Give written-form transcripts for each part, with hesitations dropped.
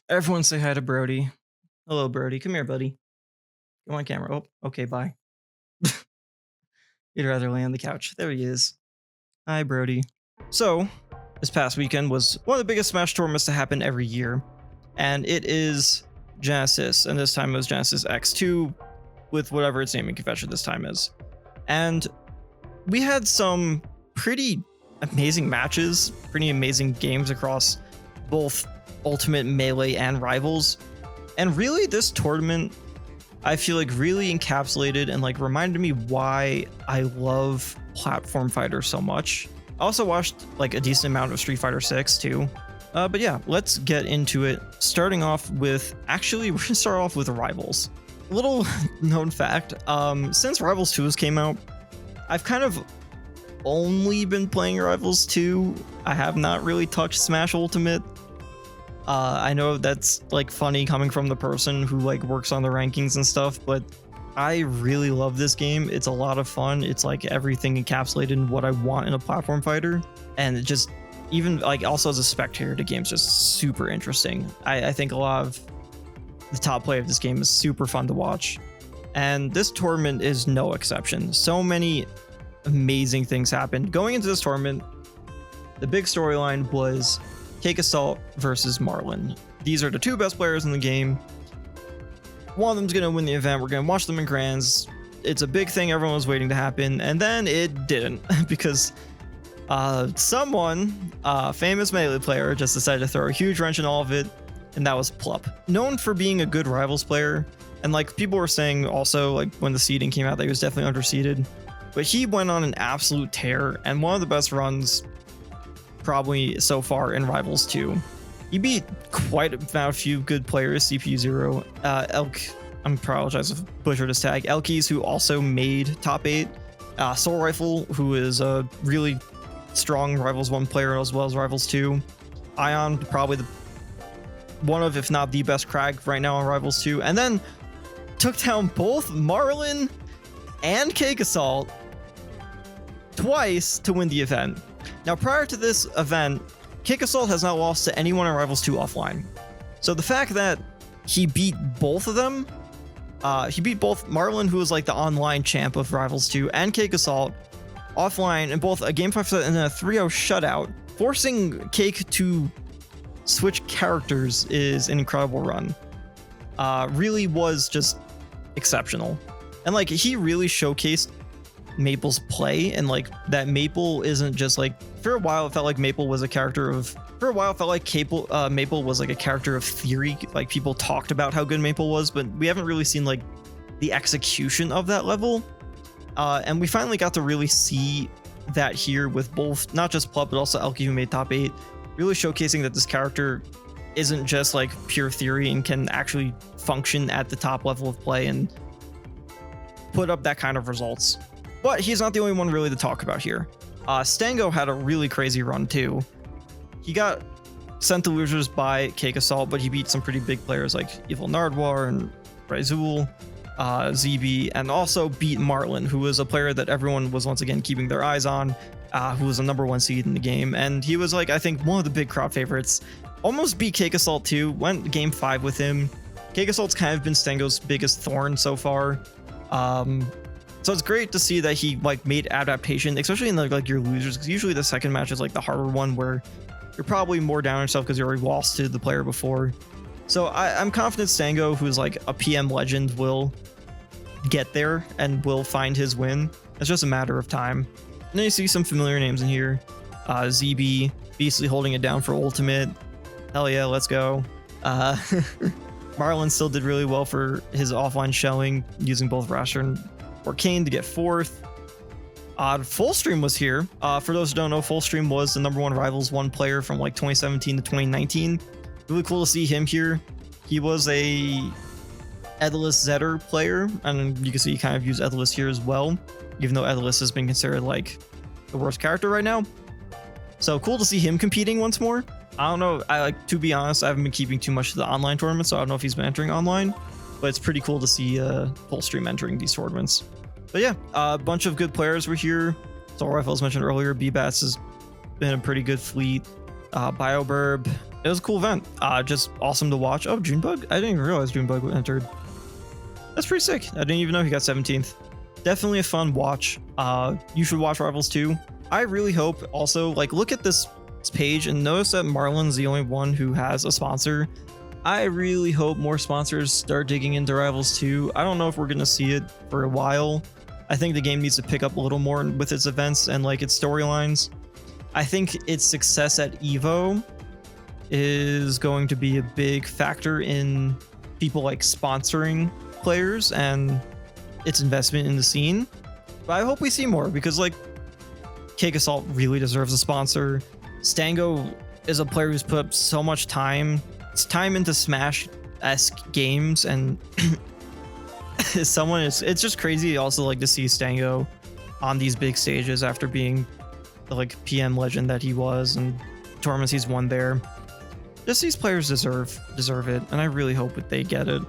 Everyone say hi to Brody. Hello, Brody. Come here, buddy. Go on camera. Oh, okay, bye. You'd rather lay on the couch. There he is. Hi, Brody. So, this past weekend was one of the biggest Smash tournaments to happen every year, and it is Genesis, and this time it was Genesis X2 with whatever its naming convention this time is. And we had some pretty amazing matches, pretty amazing games across both Ultimate, Melee, and Rivals. And really, this tournament, I feel like really encapsulated and like reminded me why I love platform fighters so much. I also watched like a decent amount of Street Fighter 6 too. But yeah, let's get into it. Starting off with, actually, we're gonna start off with Rivals. Little known fact, since Rivals 2 came out, I've kind of only been playing Rivals 2. I have not really touched Smash Ultimate. I know that's like funny coming from the person who like works on the rankings and stuff, but I really love this game. It's a lot of fun. It's like everything encapsulated in what I want in a platform fighter. And it just, even like also as a spectator, the game's just super interesting. I think a lot of the top play of this game is super fun to watch. And this tournament is no exception. So many amazing things happened. Going into this tournament, the big storyline was Cake Assault versus Marlon. These are the two best players in the game. One of them's going to win the event. We're going to watch them in grands. It's a big thing everyone was waiting to happen, and then it didn't because someone, a famous Melee player, just decided to throw a huge wrench in all of it, and that was Plup. Known for being a good Rivals player, and like people were saying also like when the seeding came out that he was definitely underseeded, but he went on an absolute tear and one of the best runs probably so far in Rivals 2. He beat quite a few good players, CPU Zero, Elk, I'm apologize if I butchered his tag, Elkies, who also made top 8, Soul Rifle, who is a really strong Rivals 1 player as well as Rivals 2, Ion, probably the one of, if not the best Crag right now on Rivals 2, and then took down both Marlon and Cake Assault twice to win the event. Now, prior to this event, Cake Assault has not lost to anyone in Rivals 2 offline. So the fact that he beat both of them, he beat both Marlon, who was like the online champ of Rivals 2, and Cake Assault offline in both a game 5 set and a 3-0 shutout, forcing Cake to switch characters is an incredible run. Really was just exceptional. And like he really showcased Maple's play, and like that Maple isn't just like, for a while it felt like Maple was a character of, Maple was like a character of theory, like people talked about how good Maple was, but we haven't really seen like the execution of that level, and we finally got to really see that here with both, not just Plup but also Elkie, who made top 8, really showcasing that this character isn't just like pure theory and can actually function at the top level of play and put up that kind of results. But he's not the only one really to talk about here. Stango had a really crazy run too. He got sent to losers by Cake Assault, but he beat some pretty big players like Evil Nardwar and Razul, ZB, and also beat Marlon, who was a player that everyone was once again keeping their eyes on, who was a #1 seed in the game. And he was like, I think, one of the big crowd favorites. Almost beat Cake Assault too, went game 5 with him. Cake Assault's kind of been Stango's biggest thorn so far. So it's great to see that he like made adaptation, especially in like your losers, because usually the second match is like the harder one where you're probably more down on yourself because you already lost to the player before. So I'm confident Stango, who's like a PM legend, will get there and will find his win. It's just a matter of time. And then you see some familiar names in here. ZB, Beastly holding it down for Ultimate. Hell yeah, let's go. Marlon still did really well for his offline shelling, using both Rasher and Arcane to get 4th. Fullstream was here. For those who don't know, Fullstream was the #1 Rivals 1 player from like 2017 to 2019. Really cool to see him here. He was a Edalus Zetter player, and you can see he kind of used Edalus here as well, even though Edalus has been considered like the worst character right now. So cool to see him competing once more. I don't know, to be honest, I haven't been keeping too much of the online tournaments, so I don't know if he's been entering online, but it's pretty cool to see Fullstream entering these tournaments. But yeah, a bunch of good players were here. Soul Rifle, as mentioned earlier, B-Bats has been a pretty good fleet. BioBurb it was a cool event. Just awesome to watch. Oh, Junebug? I didn't even realize Junebug entered. That's pretty sick. I didn't even know he got 17th. Definitely a fun watch. You should watch Rivals 2. I really hope also, like, look at this page and notice that Marlon's the only one who has a sponsor. I really hope more sponsors start digging into Rivals 2. I don't know if we're going to see it for a while. I think the game needs to pick up a little more with its events and like its storylines. I think its success at EVO is going to be a big factor in people like sponsoring players and its investment in the scene. But I hope we see more because like Cake Assault really deserves a sponsor. Stango is a player who's put up so much time. It's time into Smash-esque games, and it's just crazy also like to see Stango on these big stages after being the like PM legend that he was and tournaments he's won there. Just these players deserve it, and I really hope that they get it.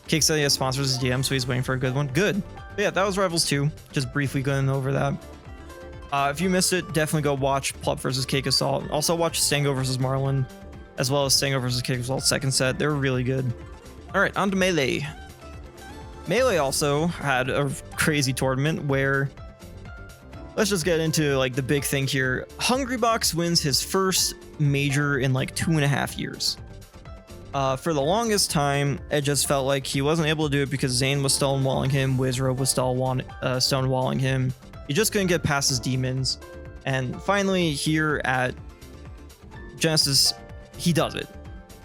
Cake said he has sponsors as DM, so he's waiting for a good one. Good. But yeah, that was Rivals 2. Just briefly going over that. If you missed it, definitely go watch Plup versus Cake Assault. Also watch Stango versus Marlon, as well as Stango versus Cake Assault second set. They were really good. All right, on to Melee. Melee also had a crazy tournament where, let's just get into like the big thing here. Hungrybox wins his first major in like 2.5 years. For the longest time, it just felt like he wasn't able to do it because Zane was stonewalling him, Wizrobe was stonewalling him. He just couldn't get past his demons. And finally, here at Genesis, he does it.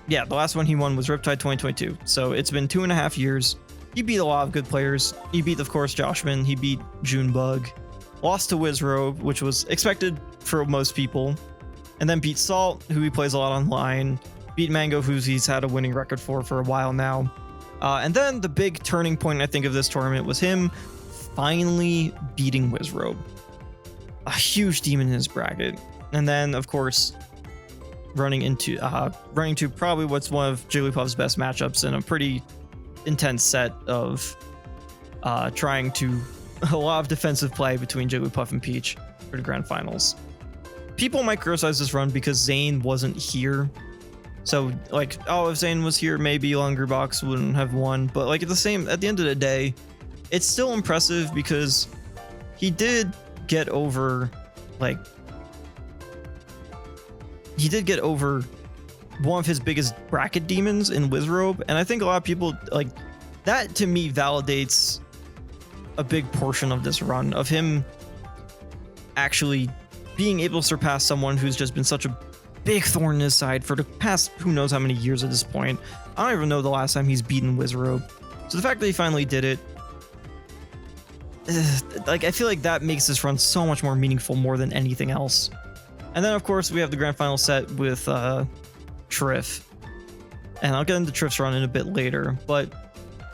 Yeah, the last one he won was Riptide 2022. So it's been 2.5 years. He beat a lot of good players. He beat, of course, Joshman. He beat Junebug. Lost to Wizrobe, which was expected for most people. And then beat Salt, who he plays a lot online. Beat Mango, who he's had a winning record for a while now. And then the big turning point, I think, of this tournament was him finally beating Wizrobe. A huge demon in his bracket. And then, of course, running to probably what's one of Jigglypuff's best matchups in a pretty intense set of trying to a lot of defensive play between Jigglypuff and Peach for the grand finals. People might criticize this run because Zane wasn't here. So like, oh, if Zane was here, maybe Hungrybox wouldn't have won. But like at the end of the day, it's still impressive because he did get over one of his biggest bracket demons in Wizrobe, and I think a lot of people like that. To me, validates a big portion of this run of him actually being able to surpass someone who's just been such a big thorn in his side for the past who knows how many years at this point. I don't even know the last time he's beaten Wizrobe. So the fact that he finally did it, like I feel like that makes this run so much more meaningful more than anything else. And then of course we have the grand final set with Triff, and I'll get into Triff's run in a bit later, but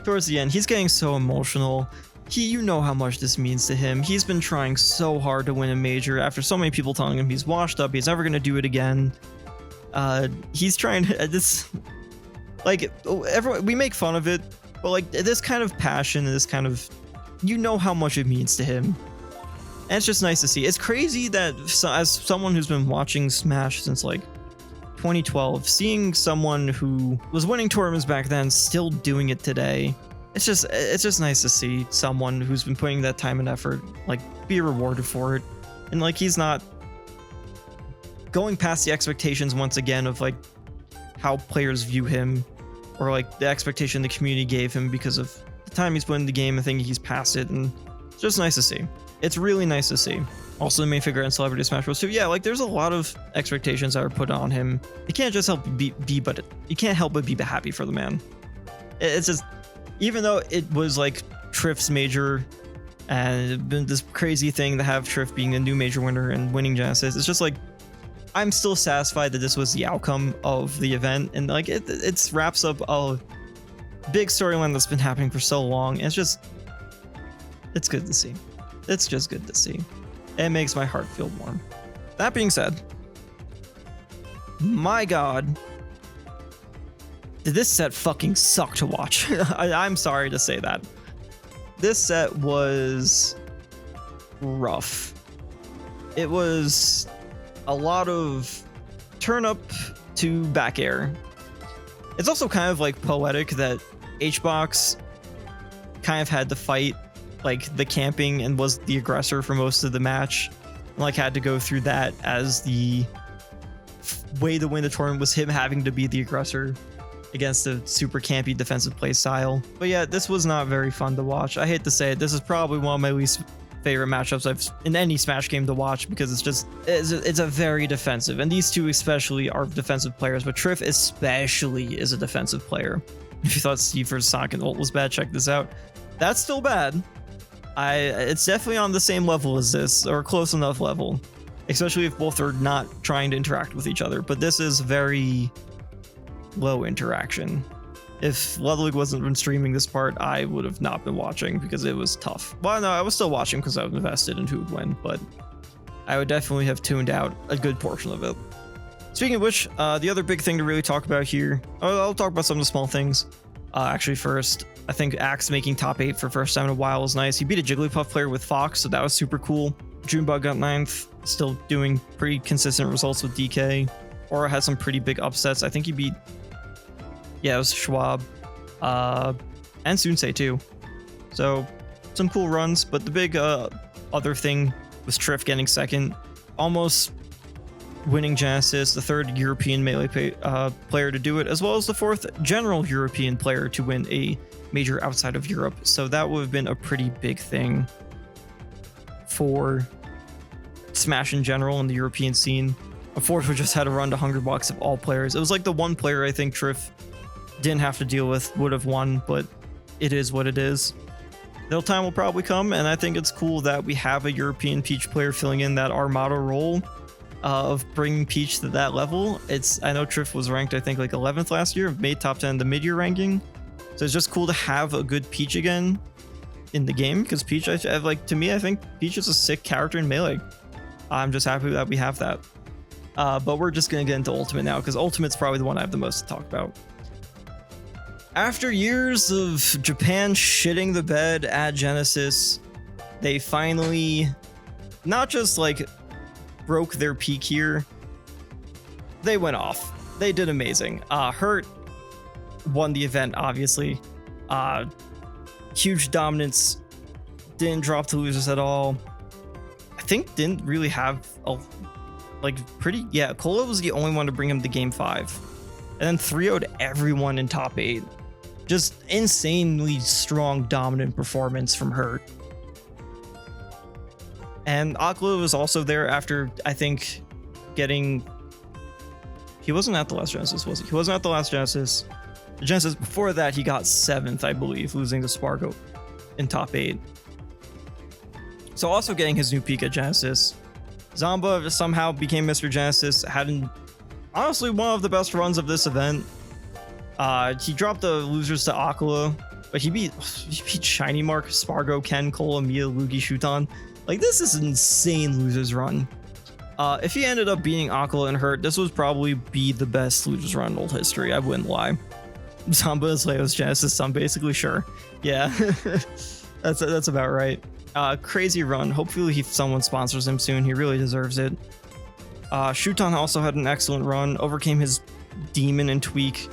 towards the end he's getting so emotional. You know how much this means to him. He's been trying so hard to win a major after so many people telling him he's washed up, he's never going to do it again. He's trying to this, like, everyone, we make fun of it, but like this kind of passion and this kind of, you know how much it means to him. And it's just nice to see. It's crazy that as someone who's been watching Smash since like 2012, seeing someone who was winning tournaments back then still doing it today, it's just nice to see someone who's been putting that time and effort like be rewarded for it. And like he's not going past the expectations once again of like how players view him, or like the expectation the community gave him because of the time he's put in the game. I think he's past it, and it's just nice to see. It's really nice to see. Also the main figure in Celebrity Smash Bros. So yeah, like there's a lot of expectations that are put on him. You can't just help you can't help but be happy for the man. It's just, even though it was like Triff's major and it'd been this crazy thing to have Triff being a new major winner and winning Genesis, it's just like I'm still satisfied that this was the outcome of the event, and like it wraps up a big storyline that's been happening for so long. And it's good to see. It's just good to see. It makes my heart feel warm. That being said, my god, did this set fucking suck to watch. I'm sorry to say that. This set was rough. It was a lot of turn up to back air. It's also kind of like poetic that HBox kind of had to fight like the camping and was the aggressor for most of the match, and like had to go through that as the way to win the tournament was him having to be the aggressor against a super campy defensive play style. But yeah, this was not very fun to watch. I hate to say it, this is probably one of my least favorite matchups I've in any Smash game to watch, because it's a very defensive, and these two especially are defensive players, but Triff especially is a defensive player. If you thought Steve vs Sonic and Ult was bad, check this out. That's still bad. It's definitely on the same level as this, or close enough level, especially if both are not trying to interact with each other, but this is very low interaction. If Ludwig wasn't been streaming this part, I would have not been watching because it was tough. Well, no, I was still watching because I was invested in who would win, but I would definitely have tuned out a good portion of it. Speaking of which, the other big thing to really talk about here, I'll talk about some of the small things. Actually, first, I think Axe making top 8 for first time in a while was nice. He beat a Jigglypuff player with Fox, so that was super cool. Junebug got 9th, still doing pretty consistent results with DK. Aura had some pretty big upsets. I think he beat, yeah, it was Schwab, and Sunsei too. So some cool runs, but the big other thing was Triff getting 2nd, almost winning Genesis, the 3rd European Melee player to do it, as well as the 4th general European player to win a major outside of Europe. So that would have been a pretty big thing for Smash in general in the European scene. Unfortunately, just had to run to Hungrybox of all players. It was like the one player I think Triff didn't have to deal with would have won, but it is what it is. The time will probably come, and I think it's cool that we have a European Peach player filling in that Armada role of bringing Peach to that level. I know Triff was ranked, I think, like 11th last year, made top 10 in the mid-year ranking. So it's just cool to have a good Peach again in the game, because Peach, to me, I think Peach is a sick character in Melee. I'm just happy that we have that. But we're just going to get into Ultimate now, because Ultimate's probably the one I have the most to talk about. After years of Japan shitting the bed at Genesis, they finally not just like broke their peak here, they went off. They did amazing. Hurt won the event, obviously. Huge dominance, didn't drop to losers at all. I think didn't really have a Cola was the only one to bring him to game 5, and then 3-0'd everyone in top 8. Just insanely strong dominant performance from Hurt. And Akla was also there after, I think, he wasn't at the last Genesis, was he? He wasn't at the last Genesis. The Genesis before that, he got 7th, I believe, losing to Spargo in top 8. So also getting his new peak at Genesis. Zamba somehow became Mr. Genesis, had honestly one of the best runs of this event. He dropped the losers to Akala, but he beat Shiny Mark, Spargo, Ken, Cola, Mia, Luigi, Shuton. Like, this is an insane losers run. If he ended up beating Akala and Hurt, this would probably be the best losers run in old history, I wouldn't lie. Zamba is Leo's Genesis, so I'm basically sure. Yeah, that's about right. Crazy run. Hopefully someone sponsors him soon. He really deserves it. Shuton also had an excellent run, overcame his Demon and Tweak,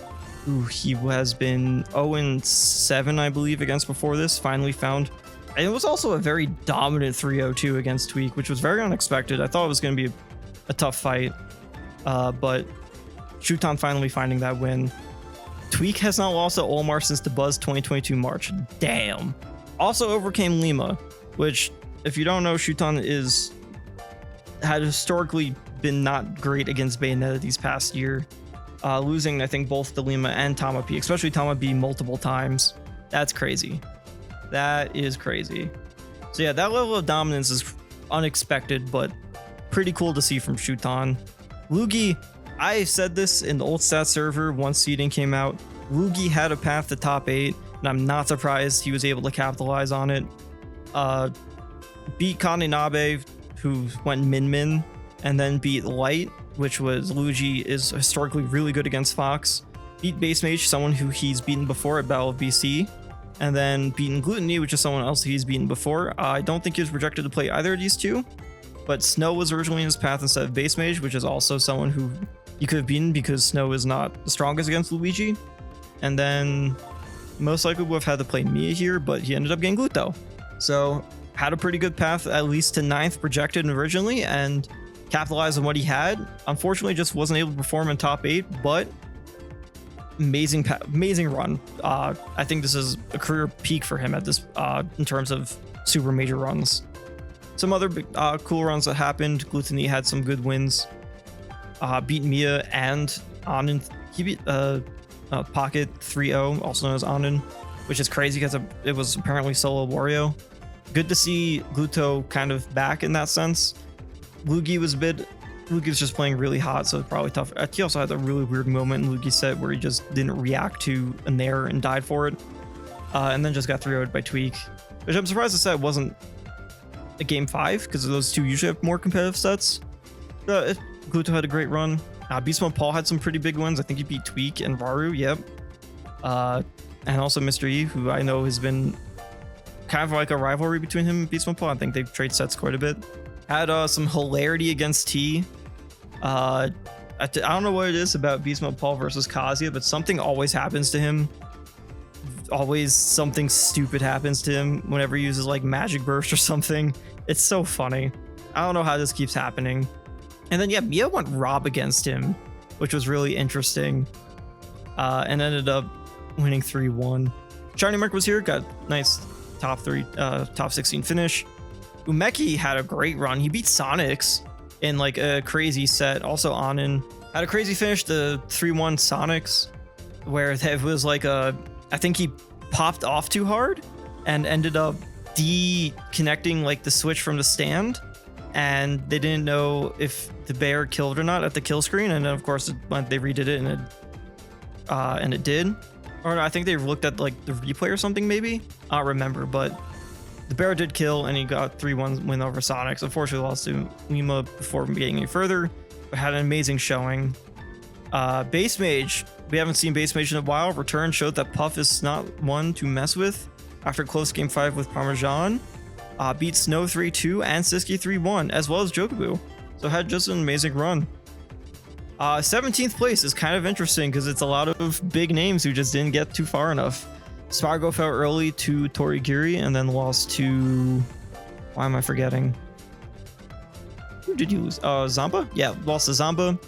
who he has been 0-7, I believe, against before this. Finally found. And it was also a very dominant 3-0-2 against Tweak, which was very unexpected. I thought it was going to be a tough fight, but Shuton finally finding that win. Tweak has not lost at Olmar since the Buzz 2022 March. Damn. Also overcame Lima, which, if you don't know, Shuton had historically been not great against Bayonetta these past year, losing, I think, both the Lima and Tama P, especially Tama B multiple times. That's crazy. That is crazy. So yeah, that level of dominance is unexpected, but pretty cool to see from Shuton. Lugi, I said this in the old stat server once seeding came out. Lugi had a path to top 8, and I'm not surprised he was able to capitalize on it. Beat Kanenabe, who went min-min, and then beat Light, which was Luigi is historically really good against Fox. Beat Base Mage, someone who he's beaten before at Battle of BC, and then beaten Gluttony, which is someone else he's beaten before. I don't think he was projected to play either of these two, but Snow was originally in his path instead of Base Mage, which is also someone who he could have beaten because Snow is not the strongest against Luigi. And then most likely would have had to play Mia here, but he ended up getting Gluto. So had a pretty good path, at least to 9th projected originally, and capitalized on what he had. Unfortunately, just wasn't able to perform in top 8, but amazing run. I think this is a career peak for him at this in terms of super major runs. Some other cool runs that happened. Gluttony had some good wins. Beat Mia and Annen. He beat Pocket 3-0, also known as Annen, which is crazy because it was apparently solo Wario. Good to see Gluto kind of back in that sense. Luigi was just playing really hot, so it's probably tough. He also had a really weird moment in Luigi's set where he just didn't react to a Nair and died for it. And then just got 3-0'd by Tweak, which I'm surprised the set wasn't a game 5 because those two usually have more competitive sets. Gluto had a great run. Beast Mode Paul had some pretty big wins. I think he beat Tweak and Varu, yep. And also Mr. E, who I know has been kind of like a rivalry between him and Beast Mode Paul. I think they've traded sets quite a bit. Had some hilarity against T. I don't know what it is about Beast Mode Paul versus Kazuya, but something always happens to him. Always something stupid happens to him whenever he uses like Magic Burst or something. It's so funny. I don't know how this keeps happening. And then yeah, Mia went Rob against him, which was really interesting. And ended up winning 3-1. Shiny Mark was here, got nice top 16 finish. Umeki had a great run. He beat Sonics in like a crazy set. Also Annen had a crazy finish, the 3-1 Sonics, where it was like I think he popped off too hard and ended up deconnecting like the switch from the stand, and they didn't know if the bear killed or not at the kill screen. And then of course they redid it and it did. Or no, I think they looked at like the replay or something maybe. I don't remember, but the bear did kill and he got 3-1 win over Sonics. Unfortunately lost to Lima before getting any further, but had an amazing showing. Base Mage, we haven't seen Base Mage in a while. Return showed that Puff is not one to mess with after close game 5 with Parmesan. Beat Snow 3-2 and Siski 3-1, as well as Jokubu. So had just an amazing run. 17th place is kind of interesting because it's a lot of big names who just didn't get too far enough. Spargo fell early to Torigiri and then lost to... Why am I forgetting? Who did you lose? Zamba? Yeah, lost to Zamba.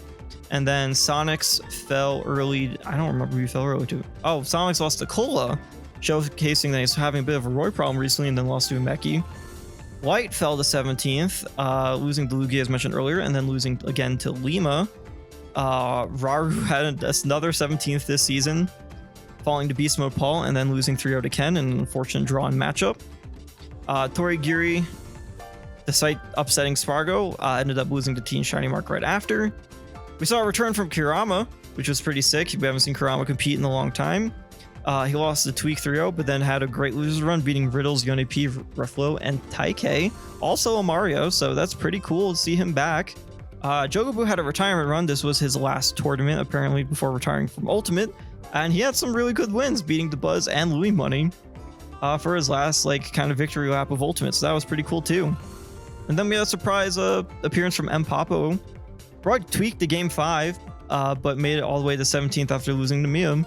And then Sonics fell early. I don't remember who he fell early to. Oh, Sonics lost to Cola, showcasing that he's having a bit of a Roy problem recently, and then lost to Umeki. Light fell to 17th, losing to Lugia as mentioned earlier, and then losing again to Lima. Raru had another 17th this season, falling to Beast Mode Paul and then losing 3-0 to Ken in an unfortunate draw in matchup. Torigiri, despite upsetting Spargo, ended up losing to Teen Shiny Mark right after. We saw a return from Kurama, which was pretty sick. We haven't seen Kurama compete in a long time. He lost to Tweak 3-0, but then had a great loser run, beating Riddles, Yone P, Ruffalo, and Taike. Also a Mario, so that's pretty cool to see him back. Jogobu had a retirement run. This was his last tournament, apparently, before retiring from Ultimate. And he had some really good wins, beating DeBuzz and Louis Money for his last like kind of victory lap of Ultimate. So that was pretty cool too. And then we had a surprise appearance from M. Papo. Brought Tweak to game 5, but made it all the way to 17th after losing to Mia.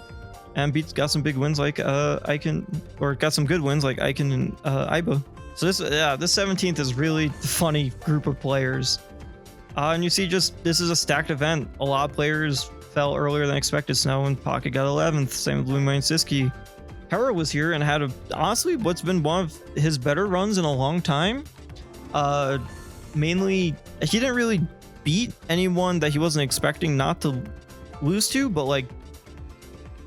And got some big wins like got some good wins like Icon and Iba. So this 17th is really a funny group of players. And you see, this is a stacked event. A lot of players fell earlier than expected. Snow and Pocket got 11th. Same with Louis Money and Siski. Hera was here and had honestly what's been one of his better runs in a long time. Mainly, he didn't really beat anyone that he wasn't expecting not to lose to, but like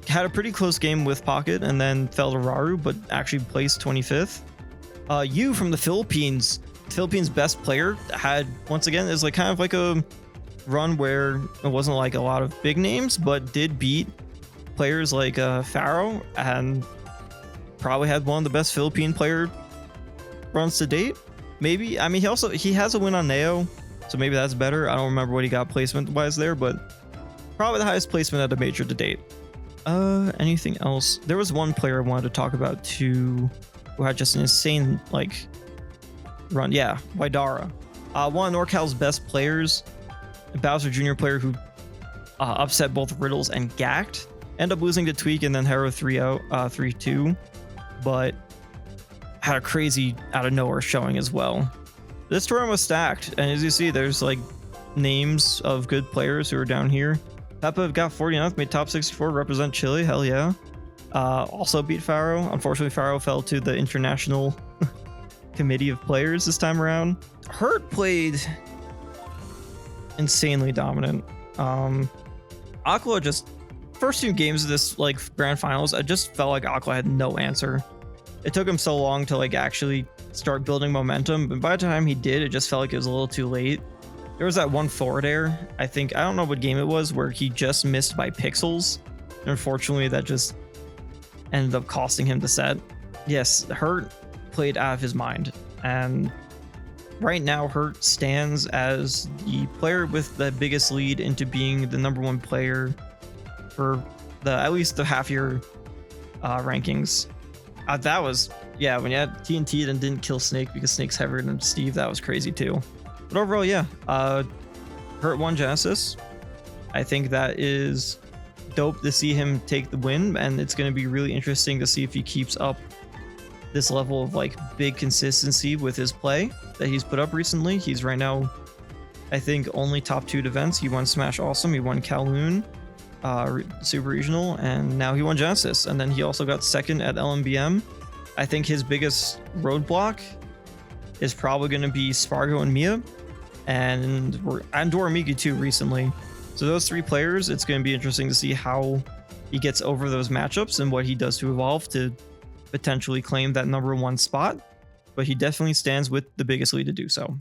had a pretty close game with Pocket and then fell to Raru, but actually placed 25th. Yu from the Philippines best player, had once again is like kind of like a run where it wasn't like a lot of big names, but did beat players like Pharaoh, and probably had one of the best Philippine player runs to date. Maybe, I mean, he has a win on Neo, so maybe that's better. I don't remember what he got placement wise there, but probably the highest placement at a major to date. Anything else? There was one player I wanted to talk about too, who had just an insane like run. Yeah, Waidara, one of NorCal's best players, a Bowser Jr. player who upset both Riddles and Gact. End up losing to Tweak and then Hero 3-0, 3-2, but had a crazy out of nowhere showing as well. This tournament was stacked, and as you see, there's like names of good players who are down here. Peppa got 49th, made top 64, represent Chile, hell yeah. Also beat Pharaoh. Unfortunately, Pharaoh fell to the international committee of players this time around. Hurt played insanely dominant. Aqua just first 2 games of this like grand finals, I just felt like Aqua had no answer. It took him so long to like actually start building momentum, but by the time he did, it just felt like it was a little too late. There was that one forward air, I don't know what game it was, where he just missed by pixels. And unfortunately, that just ended up costing him the set. Yes, Hurt played out of his mind, and right now Hurt stands as the player with the biggest lead into being the #1 player for at least the half-year rankings. That was, yeah, when you had TNT and didn't kill Snake because Snake's heavier than Steve, that was crazy too. But overall, yeah, Hurt won Genesis. I think that is dope to see him take the win, and it's going to be really interesting to see if he keeps up this level of like big consistency with his play that he's put up recently. He's right now, I think, only top 2 events. He won Smash Awesome, he won Kowloon, Super Regional, and now he won Genesis. And then he also got 2nd at LMBM. I think his biggest roadblock is probably going to be Spargo and Mia, and Doramiki too recently. So those 3 players, it's going to be interesting to see how he gets over those matchups and what he does to evolve to potentially claim that #1 spot. But he definitely stands with the biggest lead to do so.